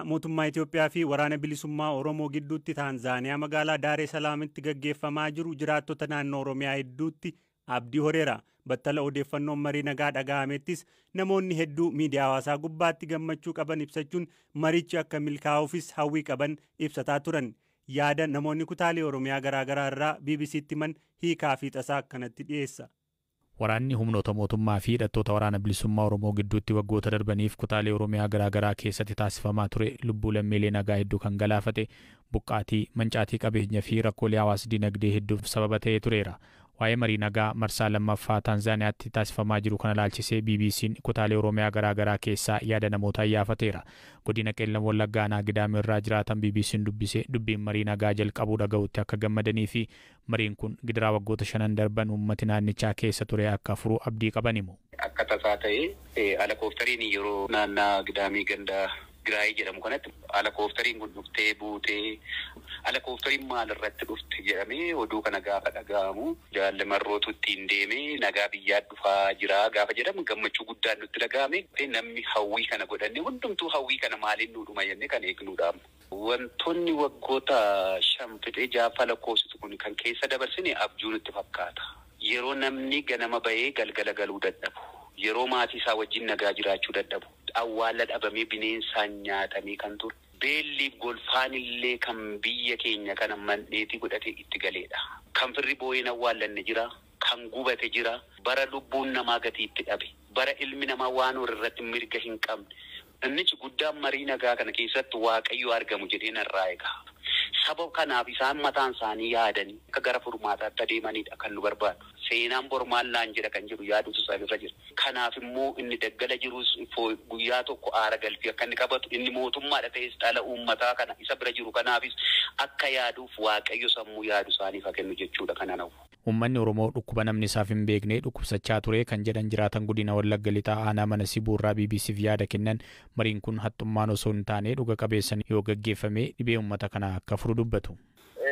Mootummaa Itoophiyaa fi waraana bilisummaa Oromoo gidduutti Taanzaaniyaa magaalaa Daaree Salaamitti gaggeeffamaa jiru jiraattota naannoo Oromiyaa hedduutti abdii horeera. Battala odeeffannoon marii nagaa dhaga'amettis namoonni hedduu miidiyaa hawaasaa gubbaatti gammachuu qaban ibsachuun marichi akka milkaa'uufis hawwii qaban ibsataa turan. Yaada namoonni kutaalee Oromiyaa garaagaraa irraa BBC'tti himan hiikaa fi tasaa akkanatti dhiyeessa. Waraanni humnoota mootummaa fi hidhattoota waraana bilisummaa Oromoo gidduutti waggoota darbaniif kutaalee Oromiyaa garaagaraa keessatti taasifamaa ture lubbuu lammiilee nagaa hedduu kan galaafate buqqaatii mancaatii qabeenya fi rakkoolee hawaas dinagdee hedduuf sababa ta'ee tureera. Waa'ee marii nagaa marsaa lammaffaa Taanzaaniyaatti taasifamaa jiru kana ilaalchisee BBC'n kutaalee Oromiyaa garaagaraa keessaa yaada namootaa iyyafateera. Godina Qeellam Wallaggaa Gidaamii irraa jiraatan BBC'n dubbisee dubbiin marii nagaa jalqabuu dhaga'utti akka gammadanii fi mariin kun gidiraa waggoota 5 darban uummati naannichaa keessa ture akka furu abdii qaban himu. Akka tasaa ta'ee alakoofteriin yeroo naannaa Gidaamii gandaa Giraayii jedhamu kanatti alakoofteriin kun dhuftee buutee alakoofteriin maal irratti dhufte jedhamee oduu kana gaafa dhaga'amu jaalli marrootu ittiin deemee nagaa biyyaa dhufaa jira gaafa jedhamu gammachuu guddaan nutti dhaga'ame namni hawwii kana godhanne hundumtuu hawwii kana maaliin nuudhuma jennee kan eegnuudhaam. Wantoonni waggoota 5-6 lakkoofsitu kun kan keessa dabarsine abjuu nutti fakkaata. Yeroo namni ganama bahee galgala galuu dadhabu. Yeroo maatii isaa wajjin nagaa jiraachuu dadhabu. Awwaala dhabamee bineensaan nyaatamee kan ture. Beelliif golfaan illee kan biyya keenya kana mandheetii godhatee itti galeedha. Kan firri boo'een awwaallanne jira. Kan gubate jira. Bara lubbuun namaa gatii itti dhabe. Bara ilmi namaa waan irratti mirga hin qabne. Innichi guddaan marii nagaa kana keessatti Waaqayyo argamu jedhee narraa eega. Sababa kanaaf isaan mataan isaanii yaadanii akka gara furmaataatti adeemanidha kan nu barbaadu. Seenaan bormaallaan jedha kan jedhu yaaduutu isaanirra jira. Kanaaf immoo inni daggala jirus guyyaa tokko aara galfii akka inni qabatu inni mootummaadha ta'es dhala uummataa kana isa bira jiru kanaafis akka yaaduuf Waaqayyo sammuu yaadu isaaniif haa kennu jechuudha kana nawu. Uummanni Oromoo dhukkuba namni isaaf hin beekne dhukkubsachaa ture kan jedhan jiraatan godina Wallagga Lixaa aanaa mana Sibuurraa BBC'f yaada kennan mariin kun haxxummaan osoo hin taane dhuga qabeessan yoo gaggeeffame dhibee uummata kana akka furu dubbatu.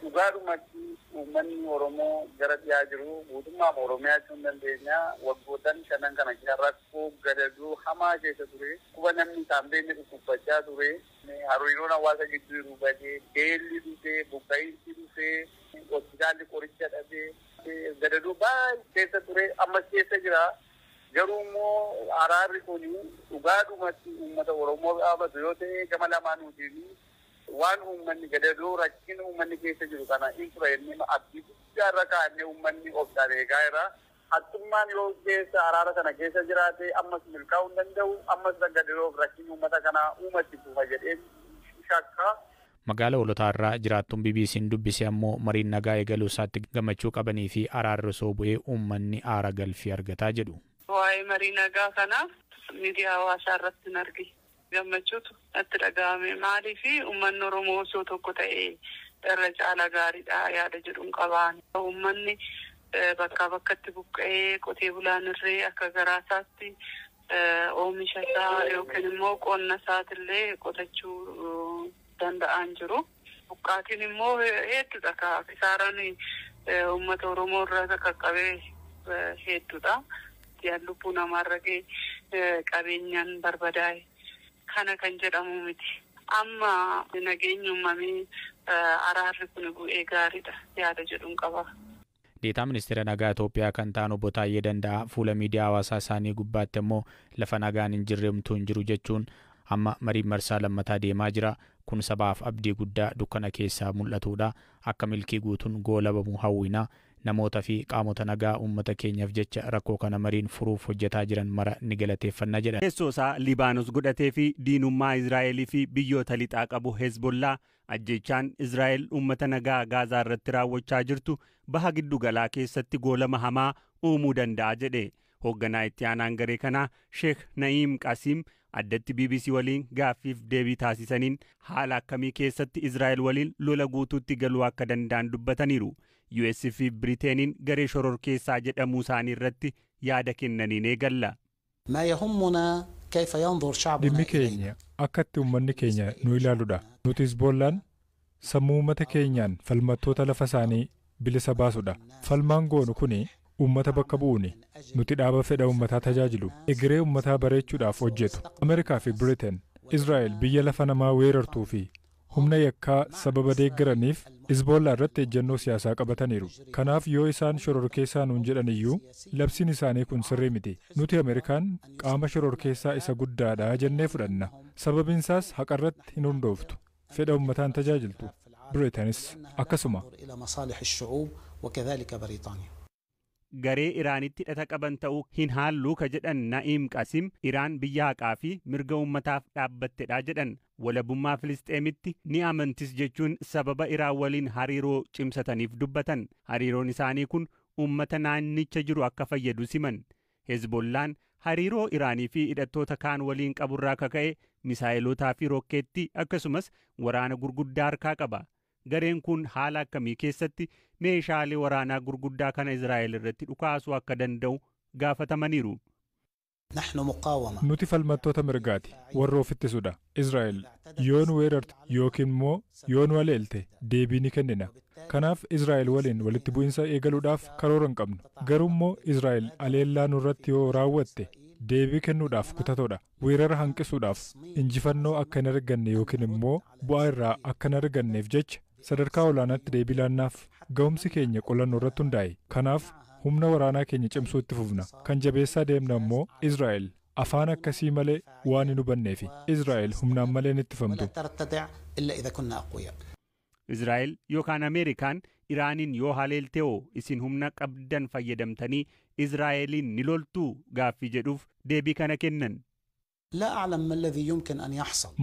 Dhugaadhumatti uummanni Oromoo gara dhiyaa jiru mootummaa Oromiyaa jechuun dandeenya waggoottan 5 kana keessa rakkoo gadadoo hamaa keessa ture kuba namni isaan beekne dhukkubsachaa ture hariiroon hawaasa gidduu jiru badee beelli dhufee buqqa'iinsi dhufee hospitaalli qoricha dhabee gadadoo baay'ee keessa ture ammas keessa jira. Garuu immoo araarri kun dhugaadhumatti uummata Oromoo dhaabatu yoo ta'e gama lamaanuutiin waan uummanni gadadoo rakkina uummanni keessa jiru kana infra inni abdii guddaa irra kaa'annee uummanni obsaan eegaa jira. Haxxummaan yoo keessa araara kana keessa jiraate ammas milkaa'uu hin danda'u ammas gadadoo rakkinni uummata kanaa uumatti fufa jedhee shakka. Magaalaa Hoolotaa irraa jiraattuun BBC'n dubbise ammoo mariin nagaa eegaluu isaatti gammachuu qabanii fi araarri osoo bu'ee uummanni aara galfii argataa jedhu. Waa'ee marii nagaa kanaaf miidiyaa hawaasaa irratti hin argine. Gammachuutu natti dhaga'ame maaliif uummanni Oromoo osoo tokko ta'ee irra caala gaariidha yaada jedhuun qabaan. Uummanni bakkaa bakkatti buqqa'ee qotee bulaan irree akka garaasaatti oomisha isaa yookiin immoo qonna isaatillee qotachuu danda'an jiru. Buqqaatiin immoo hedduudha. Kisaaraan uummata Oromoo irraa qaqqabee hedduudha. Lubbuu namaarra ga'e qabeenyaan barbadaa'e. Kana kan jedhamu miti. Amma nageenyi uumamee araarri kun bu'ee gaariidha yaada jedhuun qaba. Deetaa Ministeera Nagaa Itoophiyaa kan ta'an obbo Taayyee Danda'a fuula miidiyaa hawaasaa isaanii gubbaatti immoo lafa nagaan hin jirremtuu hin jiru jechuun amma mariin marsaa lammataa deemaa jira. Kun sabaaf abdii guddaa dukkana keessaa mul'atudha. Akka milkii guutuun goolabamu hawwina. Namoota fi qaamota nagaa uummata keenyaaf jecha rakkoo kana mariin furuuf hojjetaa jiran mara ni galateeffanna jedhan. Keessoo isaa Libaanos godhatee fi diinummaa Izraa'elii fi biyyoota lixaa qabu Hezbollaa ajjechaan Izraa'el uummata nagaa Gaazaa irratti raawwachaa jirtu baha giddu galaa keessatti goolama hamaa uumuu danda'a jedhe. Hoogganaa itti aanaan garee kanaa Sheekh Na'iim Qasiim addatti BBC waliin gaaffiif deebii taasisaniin haala akkamii keessatti Izraa'el waliin lola guutuutti galuu akka danda'an dubbataniiru. US fi Biriiteeniin garee shoror keessaa jedhamuu isaanii irratti yaada kennaniin eegalla. Dhimmi keenya akkatti uummanni keenya nu ilaaludha. Nuti Hezbollaan sammuu uummata keenyaan falmattoota lafa isaanii bilisa baasudha. Falmaan goonu kuni uummata bakka bu'uuni. Nuti dhaaba fedha uummataa tajaajilu. Egeree uummataa bareechuudhaaf hojjetu. Ameerikaa fi Biriteen Israa'el biyya lafa namaa weerartuu fi humna yakkaa sababa deeggaraniif Hizbollaa irratti ejjennoo siyaasaa qabataniiru. Kanaaf yoo isaan shororkeessaa nuun jedhan iyyuu labsiin isaanii kun sirrii miti. Nuti Ameerikaan qaama shororkeessaa isa guddaadha jennee fudhanna. Sababiin isaas haqarratti hin hundooftu. Fedha uummataan tajaajiltu. Biriitaanis akkasuma. Garee Iraanitti hidhata qaban ta'uu hin haallu ka jedhan Na'iim Qasim Iraan biyya haqaa fi mirga uummataaf dhaabbattedha jedhan. Walabummaa Filisxeemitti ni amantis jechuun sababa Iraan waliin hariiroo cimsataniif dubbatan. Hariiroon isaanii kun uummata naannicha jiru akka fayyadu siman. Hezbollaan hariiroo Iraanii fi hidhattoota kaan waliin qaburraa kaka'e misaayilotaa fi rokkeetti akkasumas waraana gurguddaa harkaa qaba. Gareen kun haala akkamii keessatti meeshaalee waraanaa gurguddaa kana Israa'el irratti dhukaasuu akka danda'u gaafatamaniiru. Nuti falmattoota mirgaati. Warra of ittisudha. Israa'el yoo nu weerarte yookiin immoo yoo nu aleelte deebii ni kennina. Kanaaf Israa'el waliin walitti bu'insa eegaluudhaaf karoora hin qabnu. Garuu immoo Israa'el aleellaa nurratti yoo raawwatte deebii kennuudhaaf kutatoodha. Weerara hanqisuudhaaf injifannoo akka hin arganne yookiin immoo bu'aa irraa akka hin arganneef jecha sadarkaa olaanaatti deebii laannaaf ga'umsi keenya qolannoo irratti hundaa'e. Kanaaf humna waraanaa keenya cimsuu itti fufna. Kan jabeessaa deemna immoo Israa'el afaan akkasii malee waan hin hubanneefi. Israa'el humnaan malee hin ittifamtu. Israa'el yookaan Ameerikaan Iraaniin yoo haleelte'oo isin humna qabdan fayyadamtanii Israa'eliin ni loltuu gaaffii jedhuuf deebii kana kennan.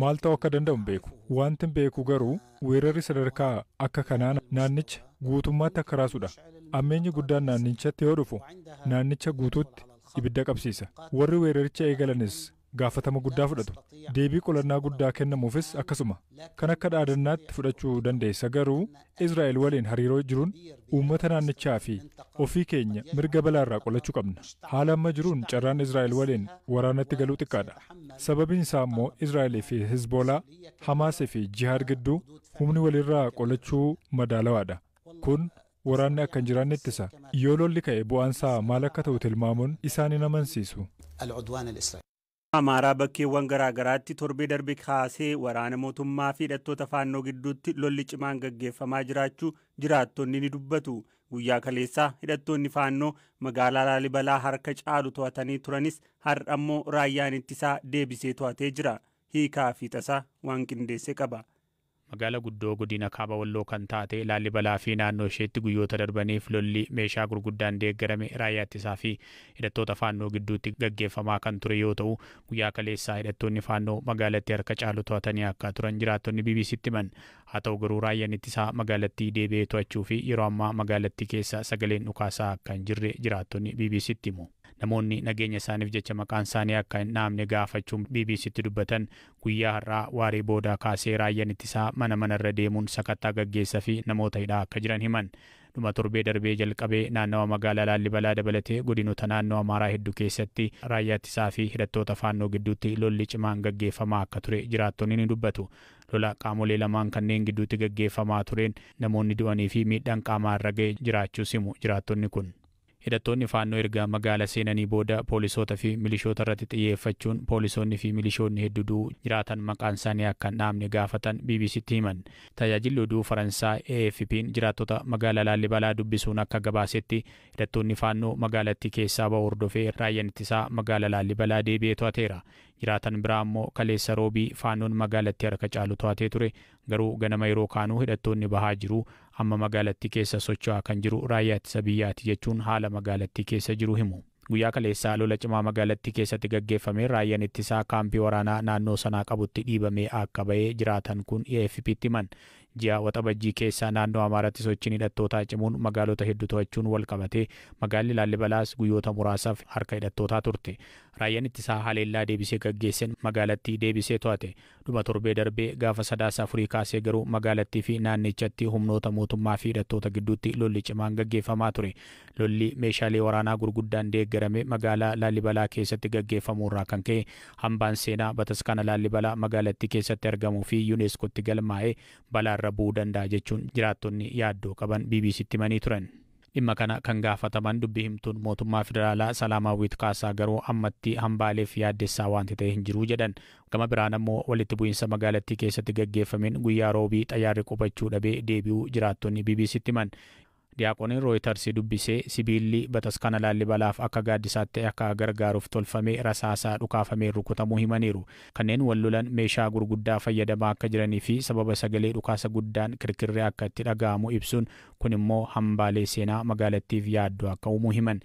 Maal ta'uu akka danda'u hin beeku. Wanti hin beeku garuu weerarri sadarkaa akka kanaa naannicha guutummaatti akka raasudha. Ammeenyi guddaan naannichatti yoo dhufu naannicha guutuutti ibidda qabsiisa. Warri weeraricha eegalanis gaafatama guddaa fudhatu. Deebii qolannaa guddaa kennamuufis akkasuma. Kan akka dhaadannaatti fudhachuu dandeessa garuu Israa'el waliin hariiroo jiruun uummata naannichaa fi ofii keenya mirga balaarraa qolachuu qabna. Haala amma jiruun carraan Israa'el waliin waraanatti galuu xiqqaadha. Sababiin isaa immoo Israa'el fi Hizbollaa, Hamaasii fi Jihaad gidduu humni walirraa qolachuu madaalawaadha. Kun waraanni akka hin jiraanne ittisa. Yoo lolli ka'e bu'aansaa maal akka ta'u tilmaamuun isaan hin amansiisu. Amaaraa bakkeewwan garaagaraatti torbee darbe kaasee waraana mootummaa fi hidhattoota faannoo gidduutti lolli cimaan gaggeeffamaa jiraachuu jiraattonni ni dubbatu. Guyyaa kaleessaa hidhattoonni faannoo magaalaa Laalibalaa harka caalu to'atanii turanis har'a immoo raayyaan ittisaa deebisee to'atee jira. Hiikaa fi tasaa waan qindeesse qaba. Magaala guddoo godina kaaba walloo kan taate Laalibalaa fi naannoo isheetti guyyoota darbaniif lolli meeshaa gurguddaan deeggarame raayyaa ittisaa fi hidhattoota faannoo gidduutti gaggeeffamaa kan ture yoo ta'u guyyaa kaleessaa hidhattoonni faannoo magaalattii harka caalu to'atanii akka turan jiraattonni BBC'tti himan. Haa ta'u garuu raayyaan ittisaa magaalattii deebi'ee to'achuu fi yeroo ammaa magaalattii keessa sagaleen dhukaasaa akka hin jirre jiraattonni BBC'tti himu. Namoonni nageenya isaaniif jecha maqaan isaanii akka hin dhaamne gaafachuun BBC'tti dubbatan guyyaa har'aa waaree boodaa kaasee raayyaan ittisaa mana irra deemuun sakattaa gaggeessaa fi namoota hidhaa akka jiran himan. Dhuma torbee darbee jalqabee naannawa magaalaa Laalibalaa dabalatee godinoota naannoo Amaaraa hedduu keessatti raayyaa ittisaa fi hidhattoota faannoo gidduutti lolli cimaan gaggeeffamaa akka ture jiraattonni ni dubbatu. Lola qaamolee lamaan kanneen gidduutti gaggeeffamaa tureen namoonni du'anii fi miidhaan qaamaa irra ga'e jiraachuus himu jiraattonni kun. Hidhattoonni faannoo erga magaala seenanii booda poolisoota fi milishoota irratti xiyyeeffachuun poolisoonni fi milishoonni hedduu jiraatan maqaan isaanii akka hin dhaamne gaafatan BBC'tti himan. Tajaajilli oduu Faransaay AFP'n jiraattota magaalaa Laalibalaa dubbisuun akka gabaasetti hidhattoonni faannoo magaalattii keessaa ba'u hordofee raayyaan ittisaa magaalaa Laalibalaa deebi'ee to'ateera. Jiraatan biraa immoo kaleessa roobii faannoon magaalattii harka caalu to'atee ture garuu ganama yeroo kaanuu hidhattoonni bahaa jiru amma magaalattii keessa socho'aa kan jiru raayyaa ittisa biyyaati jechuun haala magaalattii keessa jiru himu. Guyyaa kaleessaa lola cimaa magaalattii keessatti gaggeeffame raayyaan ittisaa kaampii waraanaa naannoo sanaa qabutti dhiibamee akka ba'ee jiraatan kun AFP'tti himan. Ji'a waxabajjii keessaa naannoo Amaaraatti sochiin hidhattootaa cimuun magaalota hedduu to'achuun wal qabatee magaalli Laalibalaas guyyoota muraasaaf harka hidhattootaa turte. Raayyaan ittisaa haleellaa deebisee gaggeesseen magaalattii deebisee to'ate. Dhuma torbee darbee gaafa sadaasa afurii kaasee garuu magaalattii fi naannichatti humnoota mootummaa fi hidhattoota gidduutti lolli cimaan gaggeeffamaa ture. Lolli meeshaalee waraanaa gurguddaan deeggarame magaalaa Laalibalaa keessatti gaggeeffamuurraa kan ka'e hambaan seenaa bataskaana Laalibalaa magaalattii keessatti argamuu fi UNESCOtti galmaa'ee balaa irra bu'uu danda'a jechuun jiraattonni yaaddoo qaban BBC'tti himanii turan. Dhimma kana kan gaafataman dubbii himtuun mootummaa federaalaa Salaamaawwiit Kaasaa garuu ammatti hambaaleef yaaddessaa wanti ta'e hin jiru jedhan. Gama biraan ammoo walitti bu'iinsa magaalattii keessatti gaggeeffameen guyyaa roobii xayyaarri qubachuu dhabee deebi'uu jiraattonni BBC'tti himan. Diyaaqoniin Rooyiters dubbisee sibiilli bataskana Laallibalaaf akka gaaddisaatti akka gargaaruuf tolfamee rasaasaa dhukaafamee rukutamuu himaniiru. Kanneen wal lolan meeshaa gurguddaa fayyadamaa akka jiranii fi sababa sagalee dhukaasa guddaan kirkirree akka itti dhaga'amu ibsuun kun immoo hambaalee seenaa magaalattiif yaaddoo akka uumuu himan.